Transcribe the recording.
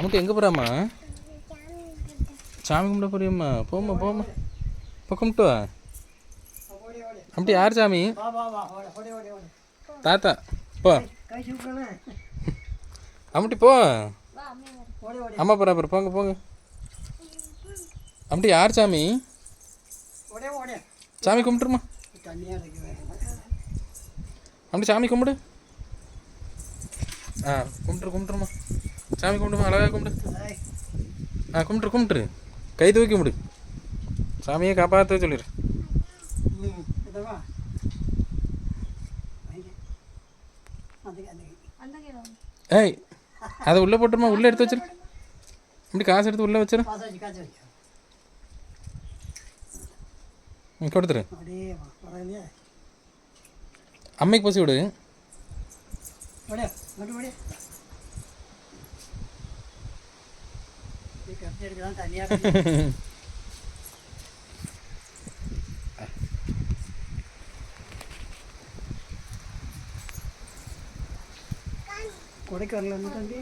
அம்முட்டி எங்கே போகிறாம்மா? சாமி கும்பிட போறியம்மா? போம்மா போம்மா, இப்போ கும்பிட்டு வா. அம்முட்டி யார் சாமி? தாத்தா போ. அம்முட்டி போ. அம்மா போகிறா அப்புறம் போங்க போங்க. அம்முட்டி யார் சாமி? சாமி கும்பிட்டுருமா. அம்முட்டி சாமி கும்பிடு. ஆ கும்பிட்டுருமா. சாமி கும்பிடுமா, அழகாக கும்பிடு. ஆ கும்பிட்டுரு. கை தூக்கி கும்பிடு. சாமியை காப்பாற்ற சொல்லிடு. ஏய், அதை உள்ளே போட்டுருமா, உள்ளே எடுத்து வச்சிரு. அப்படி காசு எடுத்து உள்ளே வச்சிரு. கொடுத்துரு. அம்மைக்கு பசி விடு. கொடைக்கு வரல தம்பி.